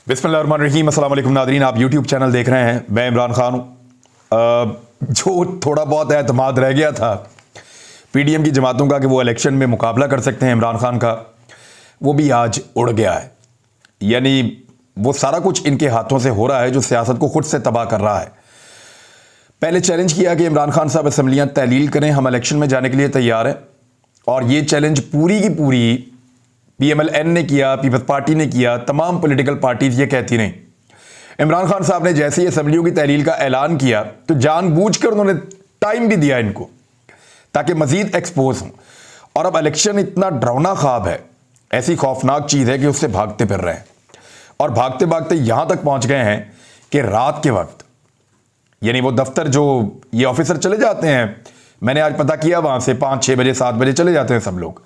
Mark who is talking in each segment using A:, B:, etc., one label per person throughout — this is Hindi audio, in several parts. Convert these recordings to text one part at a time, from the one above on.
A: बिस्मिल्लाहिर्रहमानिर्रहीम। अस्सलाम वालेकुम नादरीन, आप यूट्यूब चैनल देख रहे हैं। मैं इमरान खान हूँ। जो थोड़ा बहुत एतमाद रह गया था पीडीएम की जमातों का कि वो इलेक्शन में मुकाबला कर सकते हैं इमरान खान का, वो भी आज उड़ गया है। यानी वो सारा कुछ इनके हाथों से हो रहा है जो सियासत को खुद से तबाह कर रहा है। पहले चैलेंज किया कि इमरान खान साहब असम्बलियाँ तहलील करें, हम इलेक्शन में जाने के लिए तैयार हैं। और ये चैलेंज पूरी की पूरी पीएमएलएन ने किया, पीपल्स पार्टी ने किया, तमाम पॉलिटिकल पार्टीज ये कहती नहीं। इमरान खान साहब ने जैसे ही असम्बलियों की तहलील का ऐलान किया तो जानबूझकर उन्होंने टाइम भी दिया इनको ताकि मजीद एक्सपोज हों। और अब इलेक्शन इतना डरावना ख्वाब है, ऐसी खौफनाक चीज़ है कि उससे भागते फिर रहे हैं। और भागते भागते यहां तक पहुंच गए हैं कि रात के वक्त, यानी वो दफ्तर जो ये ऑफिसर चले जाते हैं, मैंने आज पता किया वहां से 5-6 बजे 7 बजे चले जाते हैं सब लोग,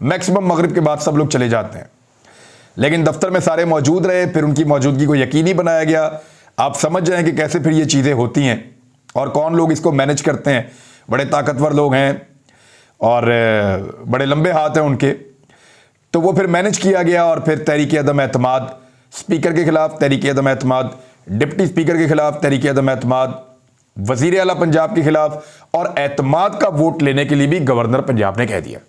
A: मैक्सिमम मगरिब के बाद सब लोग चले जाते हैं। लेकिन दफ्तर में सारे मौजूद रहे, फिर उनकी मौजूदगी को यकीनी बनाया गया। आप समझ जाएं कि कैसे फिर ये चीज़ें होती हैं और कौन लोग इसको मैनेज करते हैं। बड़े ताकतवर लोग हैं और बड़े लंबे हाथ हैं उनके, तो वो फिर मैनेज किया गया। और फिर तहरीक अदम एतमाद स्पीकर के खिलाफ, तहरीक अदम एतमाद डिप्टी स्पीकर के खिलाफ, तहरीक अदम एतमाद वजीर आला पंजाब के खिलाफ, और एतमाद का वोट लेने के लिए भी गवर्नर पंजाब ने कह दिया।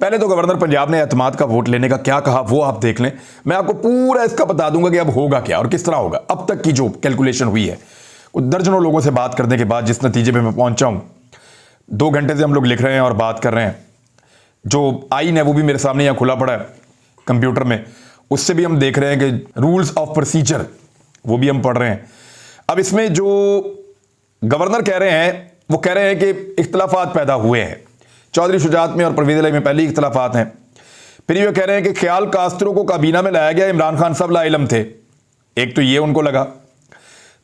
A: पहले तो गवर्नर पंजाब ने एतमाद का वोट लेने का क्या कहा वो आप देख लें। मैं आपको पूरा इसका बता दूंगा कि अब होगा क्या और किस तरह होगा। अब तक की जो कैलकुलेशन हुई है, कुछ दर्जनों लोगों से बात करने के बाद जिस नतीजे पे मैं पहुंचा हूं, 2 घंटे से हम लोग लिख रहे हैं और बात कर रहे हैं। जो आइन है वो भी मेरे सामने यहाँ खुला पड़ा है कंप्यूटर में, उससे भी हम देख रहे हैं कि रूल्स ऑफ प्रोसीजर वो भी हम पढ़ रहे हैं। अब इसमें जो गवर्नर कह रहे हैं वो कह रहे हैं कि इख्तलाफात पैदा हुए हैं। चौधरी शुजात में और परवेज़ इलाही में पहले ही इख्तलाफात हैं। फिर ये कह रहे हैं कि ख्याल कास्त्रो को काबीना में लाया गया, इमरान खान साहब लाइलम थे। एक तो ये उनको लगा।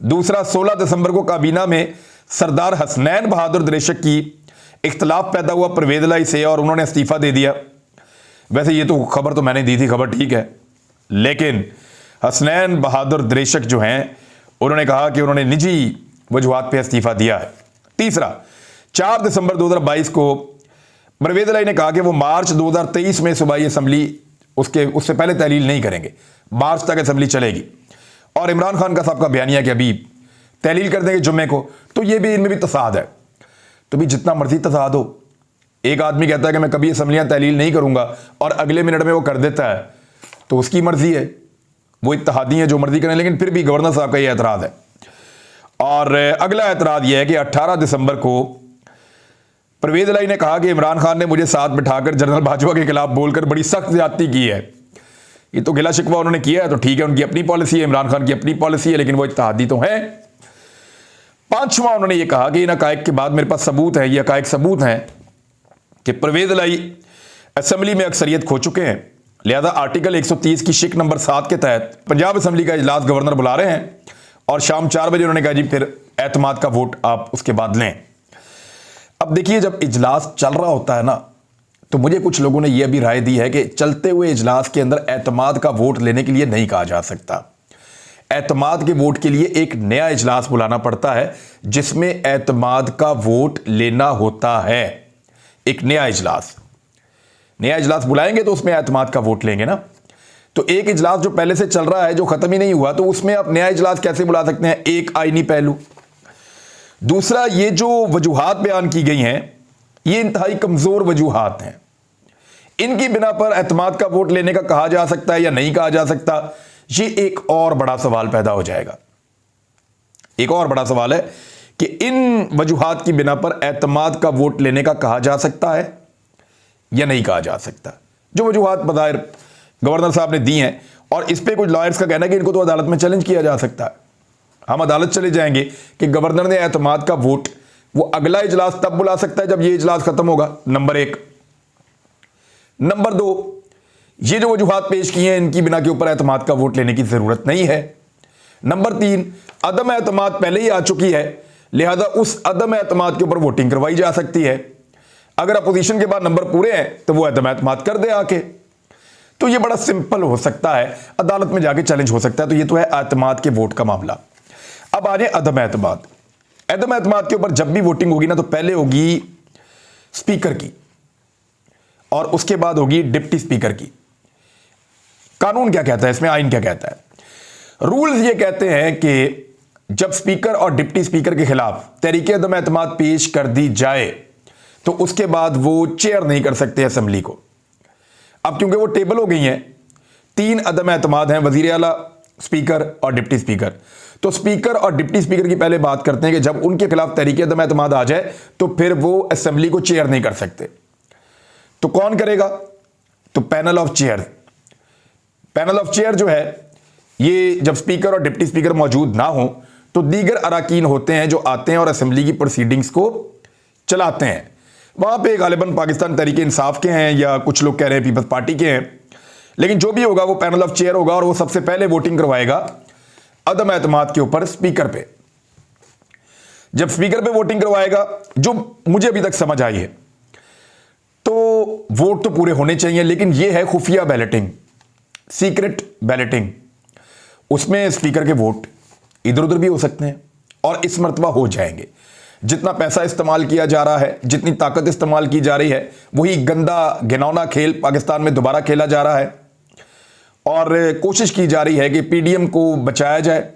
A: दूसरा, 16 दिसंबर को काबीना में सरदार हसनैन बहादुर दरेशक की इख्तलाफ पैदा हुआ परवेज़ इलाही से और उन्होंने इस्तीफा दे दिया। वैसे ये तो खबर तो मैंने दी थी, खबर ठीक है, लेकिन हसनैन बहादुर दरेशक जो हैं उन्होंने कहा कि उन्होंने निजी वजूहात पर इस्तीफा दिया है। तीसरा, 4 दिसंबर 2022 को परवेज़ इलाही ने कहा कि वो मार्च 2023 में सूबाई असम्बली उससे पहले तहलील नहीं करेंगे, मार्च तक असम्बली चलेगी। और इमरान खान का साहब का बयानिया कि अभी तहलील कर देंगे जुम्मे को, तो ये भी इनमें भी तसाद है। तो भी जितना मर्जी तसाद हो, एक आदमी कहता है कि मैं कभी असम्बलियाँ तहलील नहीं करूँगा और अगले मिनट में वो कर देता है, तो उसकी मर्जी है, वो इत्तेहादी हैं जो मर्जी करें। लेकिन फिर भी गवर्नर साहब का ये एतराज़ है। और अगला एतराज़ ये है कि 18 दिसंबर को परवेज़ इलाही ने कहा कि इमरान खान ने मुझे साथ बिठाकर जनरल बाजवा के खिलाफ बोलकर बड़ी सख्त ज्यादती की है। ये तो गिला शिकवा उन्होंने किया है, तो ठीक है, उनकी अपनी पॉलिसी है, इमरान खान की अपनी पॉलिसी है, लेकिन वो इत्तेहादी तो है। 5वां, उन्होंने ये कहा कि इन हकायक के बाद मेरे पास सबूत है, ये हकायक सबूत हैं कि परवेज़ इलाही असम्बली में अक्सरियत खो चुके हैं। लिहाजा आर्टिकल 130 की शिक नंबर 7 के तहत पंजाब असम्बली का इजलास गवर्नर बुला रहे हैं और शाम 4 बजे उन्होंने कहा जी फिर एतमाद का वोट आप उसके बाद लें। अब देखिए, जब इजलास चल रहा होता है ना, तो मुझे कुछ लोगों ने यह भी राय दी है कि चलते हुए इजलास के अंदर एतमाद का वोट लेने के लिए नहीं कहा जा सकता। एतमाद के वोट के लिए एक नया इजलास बुलाना पड़ता है जिसमें एतमाद का वोट लेना होता है। एक नया इजलास बुलाएंगे तो उसमें एतमाद का वोट लेंगे ना। तो एक इजलास जो पहले से चल रहा है, जो खत्म ही नहीं हुआ, तो उसमें आप नया इजलास कैसे बुला सकते हैं? एक आईनी पहलू। दूसरा, ये जो वजूहात बयान की गई हैं, ये इंतहाई कमजोर वजूहात हैं। इनकी बिना पर एतमाद का वोट लेने का कहा जा सकता है या नहीं कहा जा सकता, ये एक और बड़ा सवाल पैदा हो जाएगा। एक और बड़ा सवाल है कि इन वजूहात की बिना पर एतमाद का वोट लेने का कहा जा सकता है या नहीं कहा जा सकता। जो वजूहात बज़ाहिर गवर्नर साहब ने दी हैं, और इस पर कुछ लॉयर्स का कहना है कि इनको तो अदालत में चैलेंज किया जा सकता है। हम अदालत चले जाएंगे कि गवर्नर ने एतमाद का वोट वो अगला इजलास तब बुला सकता है जब ये इजलास खत्म होगा, नंबर 1। नंबर 2, ये जो वजूहात पेश किए हैं इनकी बिना के ऊपर एतमाद का वोट लेने की जरूरत नहीं है। नंबर 3, अदम एतमाद पहले ही आ चुकी है, लिहाजा उस अदम एतमाद के ऊपर वोटिंग करवाई जा सकती है। अगर अपोजिशन के बाद नंबर पूरे हैं तो वो अदम एतमाद कर दे आके। तो ये बड़ा सिंपल हो सकता है, अदालत में जाके चैलेंज हो सकता है। तो ये तो है एतमाद के वोट का मामला। अब आ जाए अदम एतमाद। अदम एतमाद के ऊपर जब भी वोटिंग होगी ना, तो पहले होगी स्पीकर की और उसके बाद होगी डिप्टी स्पीकर की। कानून क्या कहता है इसमें, आइन क्या कहता है? रूल्स ये कहते हैं कि जब स्पीकर और डिप्टी स्पीकर के खिलाफ तहरीक अदम एतमाद पेश कर दी जाए तो उसके बाद वो चेयर नहीं कर सकते असेंबली को। अब क्योंकि वो टेबल हो गई हैं, 3 अदम एतमाद हैं, वजीर आला, स्पीकर और डिप्टी स्पीकर। तो स्पीकर और डिप्टी स्पीकर की पहले बात करते हैं कि जब उनके खिलाफ तहरीक अदम एतमाद आ जाए तो फिर वो असेंबली को चेयर नहीं कर सकते। तो कौन करेगा? तो panel of chair. Panel of chair जो है, ये जब स्पीकर और डिप्टी स्पीकर मौजूद ना हो तो दीगर अराकीन होते हैं जो आते हैं और असेंबली की प्रोसीडिंग्स को चलाते हैं। वहां पे गालिबन पाकिस्तान तहरीक इंसाफ के हैं या कुछ लोग कह रहे हैं पीपल्स पार्टी के हैं, लेकिन जो भी होगा वो पैनल ऑफ चेयर होगा और वो सबसे पहले वोटिंग करवाएगा अदम एतमाद के ऊपर स्पीकर पे। जब स्पीकर पे वोटिंग करवाएगा, जो मुझे अभी तक समझ आई है, तो वोट तो पूरे होने चाहिए, लेकिन ये है खुफिया बैलेटिंग, सीक्रेट बैलेटिंग। उसमें स्पीकर के वोट इधर उधर भी हो सकते हैं और इस मर्तबा हो जाएंगे। जितना पैसा इस्तेमाल किया जा रहा है, जितनी ताकत इस्तेमाल की जा रही है, वही गंदा घिनौना खेल पाकिस्तान में दोबारा खेला जा रहा है और कोशिश की जा रही है कि पीडीएम को बचाया जाए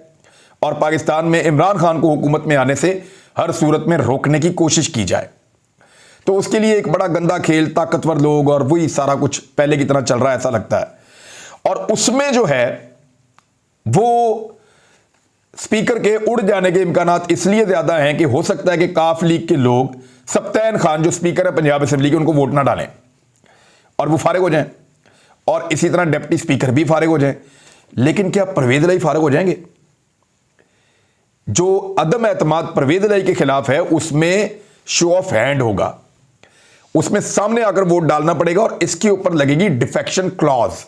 A: और पाकिस्तान में इमरान खान को हुकूमत में आने से हर सूरत में रोकने की कोशिश की जाए। तो उसके लिए एक बड़ा गंदा खेल, ताकतवर लोग और वही सारा कुछ पहले की तरह चल रहा है ऐसा लगता है। और उसमें जो है वो स्पीकर के उड़ जाने के इम्कानात इसलिए ज्यादा हैं कि हो सकता है कि काफ लीग के लोग सब्तैन खान जो स्पीकर है पंजाब असेंबली के, उनको वोट ना डालें और वो फारिग हो जाएं, और इसी तरह डिप्टी स्पीकर भी फारिग हो जाएं। लेकिन क्या परवेज इलाही फारिग हो जाएंगे? जो अदम एतमाद परवेज इलाही के खिलाफ है उसमें शो ऑफ हैंड होगा, उसमें सामने आकर वोट डालना पड़ेगा और इसके ऊपर लगेगी डिफेक्शन क्लॉज।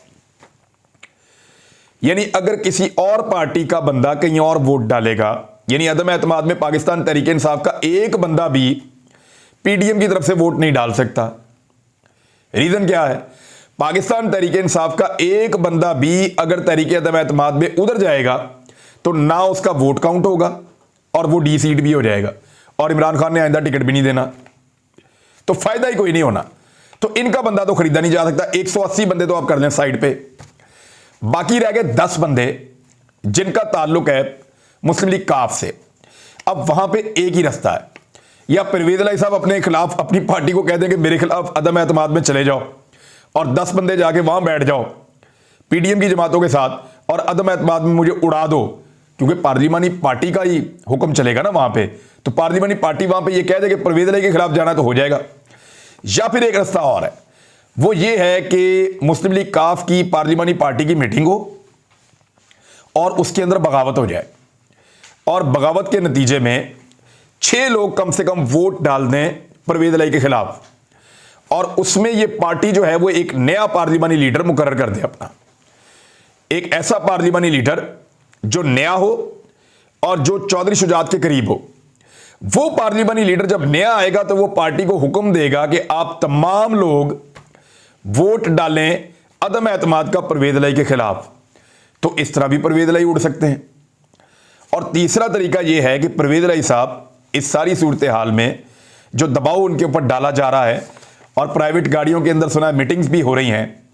A: यानी अगर किसी और पार्टी का बंदा कहीं और वोट डालेगा, यानी अदम एतमाद में पाकिस्तान तहरीक इंसाफ का एक बंदा भी पीडीएम की तरफ से वोट नहीं डाल सकता। रीजन क्या है? पाकिस्तान तहरीक इंसाफ का एक बंदा भी अगर तहरीक अदम एतमाद में उधर जाएगा तो ना उसका वोट काउंट होगा और वो डी सीट भी हो जाएगा और इमरान खान ने आइंदा टिकट भी नहीं देना, तो फायदा ही कोई नहीं होना। तो इनका बंदा तो खरीदा नहीं जा सकता। 180 बंदे तो आप कर लें साइड पे, बाकी रह गए 10 बंदे जिनका ताल्लुक है मुस्लिम लीग काफ से। अब वहां पे एक ही रास्ता है, या परवेज इलाही साहब अपने खिलाफ अपनी पार्टी को कह दें कि मेरे खिलाफ अदम एतमाद में चले जाओ और 10 बंदे जाके वहां बैठ जाओ पीडीएम की जमातों के साथ और अदम एतमाद में मुझे उड़ा दो, क्योंकि पार्लिमानी पार्टी का ही हुक्म चलेगा ना वहां पे। तो पार्लिमानी पार्टी वहां पे ये कह दे कि परवेज इलाही के खिलाफ जाना तो हो जाएगा। या फिर एक रास्ता और है, वो ये है कि मुस्लिम लीग काफ की पार्लिमानी पार्टी की मीटिंग हो और उसके अंदर बगावत हो जाए और बगावत के नतीजे में 6 लोग कम से कम वोट डाल दें परवेज इलाही के खिलाफ, और उसमें ये पार्टी जो है वो एक नया पार्लिमानी लीडर मुकर्रर कर दे अपना, एक ऐसा पार्लिमानी लीडर जो नया हो और जो चौधरी शुजात के करीब हो। वो पार्लिमानी लीडर जब नया आएगा तो वो पार्टी को हुक्म देगा कि आप तमाम लोग वोट डालें अदम एतमाद का परवेज इलाही के खिलाफ। तो इस तरह भी परवेज इलाही उड़ सकते हैं। और तीसरा तरीका यह है कि परवेज इलाही साहब इस सारी सूरत हाल में जो दबाव उनके ऊपर डाला जा रहा है, और प्राइवेट गाड़ियों के अंदर सुना है मीटिंग्स भी हो रही हैं,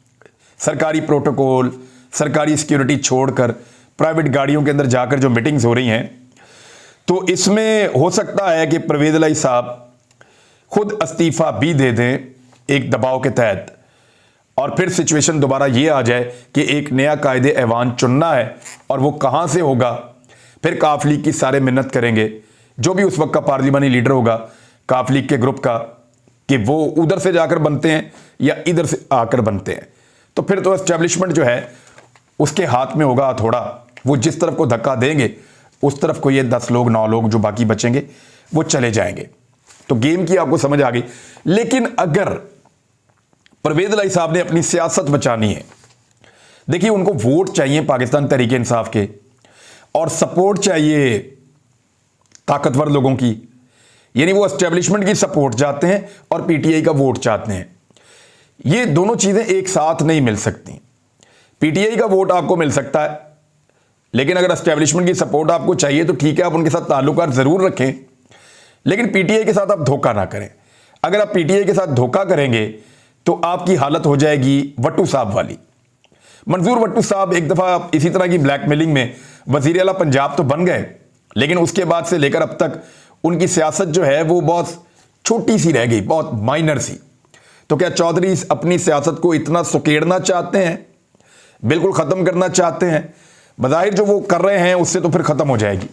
A: सरकारी प्रोटोकॉल, सरकारी सिक्योरिटी छोड़कर प्राइवेट गाड़ियों के अंदर जाकर जो मीटिंग्स हो रही हैं, तो इसमें हो सकता है कि परवेज इलाही साहब खुद इस्तीफा भी दे दें एक दबाव के तहत, और फिर सिचुएशन दोबारा ये आ जाए कि एक नया कायदे ऐवान चुनना है और वो कहाँ से होगा। फिर काफ लीग की सारे मिन्नत करेंगे, जो भी उस वक्त का पार्लिमानी लीडर होगा काफ लीग के ग्रुप का, कि वो उधर से जाकर बनते हैं या इधर से आकर बनते हैं। तो फिर तो एस्टेब्लिशमेंट जो है उसके हाथ में होगा थोड़ा, वो जिस तरफ को धक्का देंगे उस तरफ को ये 10 लोग 9 लोग जो बाकी बचेंगे वो चले जाएंगे। तो गेम की आपको समझ आ गई। लेकिन अगर परवेज इलाही साहब ने अपनी सियासत बचानी है, देखिए उनको वोट चाहिए पाकिस्तान तहरीक इंसाफ के और सपोर्ट चाहिए ताकतवर लोगों की, यानी वो एस्टेब्लिशमेंट की सपोर्ट चाहते हैं और पीटीआई का वोट चाहते हैं। ये दोनों चीजें एक साथ नहीं मिल सकती। पीटीआई का वोट आपको मिल सकता है, लेकिन अगर एस्टेब्लिशमेंट की सपोर्ट आपको चाहिए तो ठीक है, आप उनके साथ ताल्लुकात जरूर रखें, लेकिन पीटीआई के साथ आप धोखा ना करें। अगर आप पीटीआई के साथ धोखा करेंगे तो आपकी हालत हो जाएगी वट्टू साहब वाली। मंजूर भट्टू साहब एक दफ़ा इसी तरह की ब्लैकमेलिंग में वज़ीर आला पंजाब तो बन गए, लेकिन उसके बाद से लेकर अब तक उनकी सियासत जो है वो बहुत छोटी सी रह गई, बहुत माइनर सी। तो क्या चौधरी अपनी सियासत को इतना सुकेड़ना चाहते हैं, बिल्कुल ख़त्म करना चाहते हैं? बज़ाहिर जो वो कर रहे हैं उससे तो फिर ख़त्म हो जाएगी।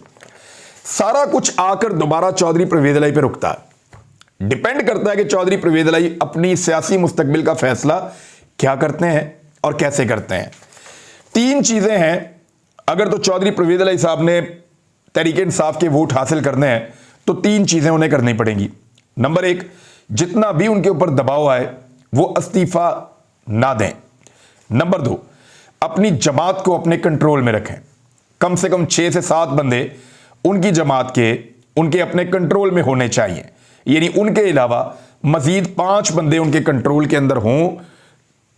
A: सारा कुछ आकर दोबारा चौधरी परवेज़ इलाही पे रुकता है। डिपेंड करता है कि चौधरी परवेज़ इलाही अपनी सियासी मुस्तकबिल का फैसला क्या करते हैं और कैसे करते हैं। तीन चीज़ें हैं, अगर तो चौधरी परवेज़ इलाही साहब ने तहरीक इंसाफ के वोट हासिल करने हैं तो तीन चीज़ें उन्हें करनी पड़ेंगी। नंबर एक, जितना भी उनके ऊपर दबाव आए वो इस्तीफा ना दें। नंबर दो, अपनी जमात को अपने कंट्रोल में रखें। कम से कम 6 से 7 बंदे उनकी जमात के उनके अपने कंट्रोल में होने चाहिए, यानी उनके अलावा मजीद 5 बंदे उनके कंट्रोल के अंदर हों,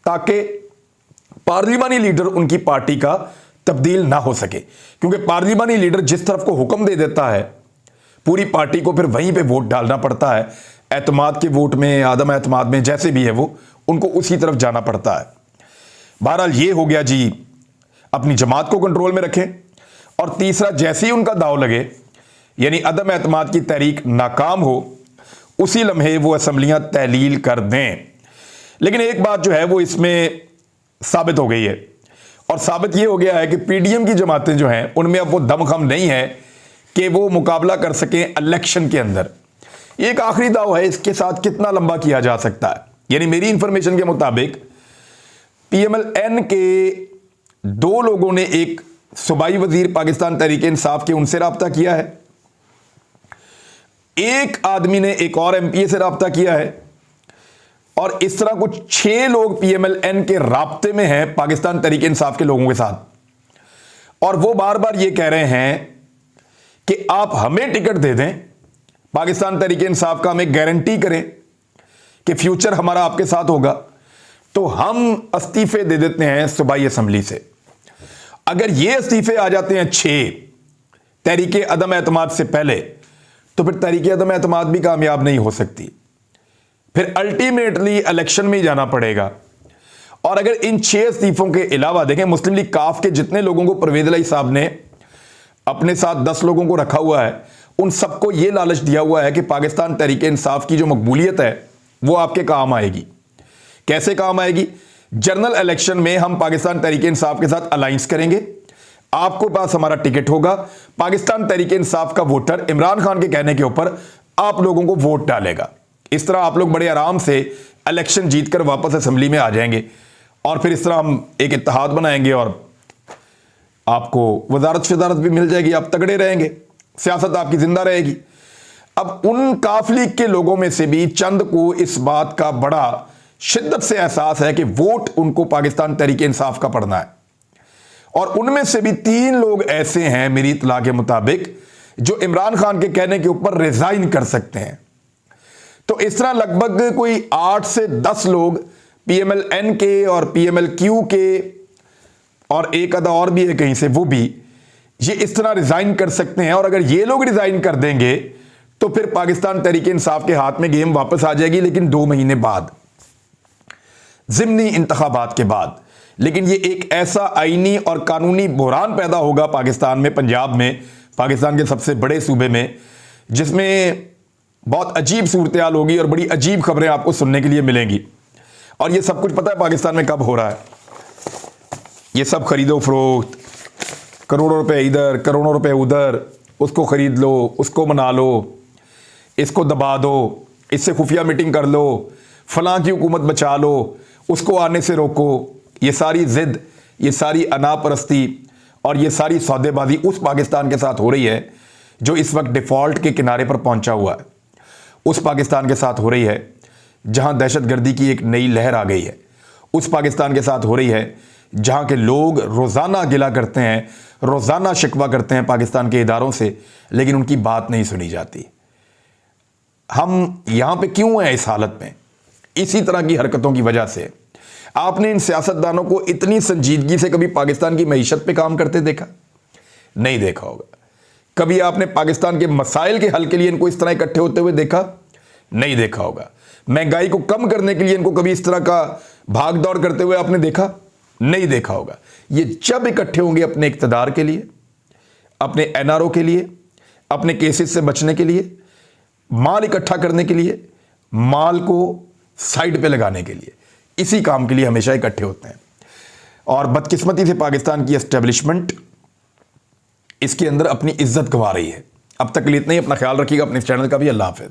A: ताकि पार्लिमानी लीडर उनकी पार्टी का तब्दील ना हो सके। क्योंकि पार्लिमानी लीडर जिस तरफ को हुक्म दे देता है, पूरी पार्टी को फिर वहीं पे वोट डालना पड़ता है। एतमाद के वोट में, आदम एतमाद में, जैसे भी है वो उनको उसी तरफ जाना पड़ता है। बहरहाल ये हो गया जी, अपनी जमात को कंट्रोल में रखें। और तीसरा, जैसे ही उनका दाव लगे, यानी अदम एतमाद की तहरीक नाकाम हो, उसी लम्हे वो असम्बलियां तहलील कर दें। लेकिन एक बात जो है वो इसमें साबित हो गई है, और साबित ये हो गया है कि पीडीएम की जमातें जो हैं उनमें अब वो दमखम नहीं है कि वो मुकाबला कर सकें इलेक्शन के अंदर। एक आखिरी दाव है, इसके साथ कितना लंबा किया जा सकता है। यानी मेरी इंफॉर्मेशन के मुताबिक पीएमएल-एन के 2 लोगों ने एक सूबाई वजीर पाकिस्तान तहरीक इंसाफ के उनसे राब्ता किया है, एक आदमी ने एक और एमपीए से राब्ता किया है, और इस तरह कुछ 6 लोग पीएमएल-एन के राब्ते में हैं पाकिस्तान तहरीक इंसाफ के लोगों के साथ। और वो बार बार ये कह रहे हैं कि आप हमें टिकट दे दें, पाकिस्तान तहरीक इंसाफ का हमें गारंटी करें कि फ्यूचर हमारा आपके साथ होगा, तो हम इस्तीफे दे देते हैं सूबाई असम्बली से। अगर ये इस्तीफे आ जाते हैं 6 तहरीक अदम एतमाद से पहले, तो फिर तहरीक अदम एतमाद भी कामयाब नहीं हो सकती, फिर अल्टीमेटली इलेक्शन में ही जाना पड़ेगा। और अगर इन 6 इस्तीफों के अलावा देखें, मुस्लिम लीग काफ के जितने लोगों को परवेज़ इलाही साहब ने अपने साथ 10 लोगों को रखा हुआ है, उन सबको यह लालच दिया हुआ है कि पाकिस्तान तहरीक इंसाफ की जो मकबूलियत है वो आपके काम आएगी। कैसे काम आएगी? जनरल इलेक्शन में हम पाकिस्तान तहरीक इंसाफ के साथ अलायंस करेंगे, आपको पास हमारा टिकट होगा, पाकिस्तान तहरीक इंसाफ का वोटर इमरान खान के कहने के ऊपर आप लोगों को वोट डालेगा। इस तरह आप लोग बड़े आराम से इलेक्शन जीतकर वापस असेंबली में आ जाएंगे, और फिर इस तरह हम एक इत्तेहाद बनाएंगे और आपको वजारत शजारत भी मिल जाएगी, आप तगड़े रहेंगे, सियासत आपकी जिंदा रहेगी। अब उन काफ लीग के लोगों में से भी चंद को इस बात का बड़ा शिद्दत से एहसास है कि वोट उनको पाकिस्तान तहरीक इंसाफ का पड़ना है, और उनमें से भी 3 लोग ऐसे हैं मेरी इत्तला के मुताबिक जो इमरान खान के कहने के ऊपर रिजाइन कर सकते हैं। तो इस तरह लगभग कोई 8 से 10 लोग पीएमएल-एन के और पीएमएल-क्यू के, और एक आधा और भी है कहीं से, वो भी ये इस तरह रिजाइन कर सकते हैं। और अगर ये लोग रिजाइन कर देंगे तो फिर पाकिस्तान तहरीक इंसाफ के हाथ में गेम वापस आ जाएगी, लेकिन 2 महीने बाद, ज़िमनी इंतखाबात के बाद। लेकिन ये एक ऐसा आईनी और कानूनी बहरान पैदा होगा पाकिस्तान में, पंजाब में, पाकिस्तान के सबसे बड़े सूबे में, जिसमें बहुत अजीब सूरत हाल होगी और बड़ी अजीब खबरें आपको सुनने के लिए मिलेंगी। और ये सब कुछ पता है पाकिस्तान में कब हो रहा है? ये सब खरीदो फरोख्त, करोड़ों रुपए इधर, करोड़ों रुपए उधर, उसको खरीद लो, उसको मना लो, इसको दबा दो, इससे खुफिया मीटिंग कर लो, फलां की हुकूमत बचा लो, उसको आने से रोको। ये सारी जिद, ये सारी अनापरस्ती और ये सारी सौदेबाजी उस पाकिस्तान के साथ हो रही है जो इस वक्त डिफ़ॉल्ट के किनारे पर पहुंचा हुआ है। उस पाकिस्तान के साथ हो रही है जहां दहशतगर्दी की एक नई लहर आ गई है। उस पाकिस्तान के साथ हो रही है जहां के लोग रोज़ाना गिला करते हैं, रोज़ाना शिकवा करते हैं पाकिस्तान के इदारों से, लेकिन उनकी बात नहीं सुनी जाती। हम यहां पे क्यों हैं इस हालत में? इसी तरह की हरकतों की वजह से। आपने इन सियासतदानों को इतनी संजीदगी से कभी पाकिस्तान की मईशत पे काम करते देखा? नहीं देखा होगा। कभी आपने पाकिस्तान के मसाइल के हल के लिए इनको इस तरह इकट्ठे होते हुए देखा? नहीं देखा होगा। महंगाई को कम करने के लिए इनको कभी इस तरह का भाग दौड़ करते हुए आपने देखा? नहीं देखा होगा। ये जब इकट्ठे होंगे अपने इक़्तिदार के लिए, अपने एनआरओ के लिए, अपने केसेस से बचने के लिए, माल इकट्ठा करने के लिए, माल को साइड पे लगाने के लिए, इसी काम के लिए हमेशा इकट्ठे होते हैं। और बदकिस्मती से पाकिस्तान की एस्टेब्लिशमेंट इसके अंदर अपनी इज्जत गंवा रही है। अब तक के लिए इतना ही। अपना ख्याल रखिएगा, अपने चैनल का भी। अल्लाह हाफ़िज़।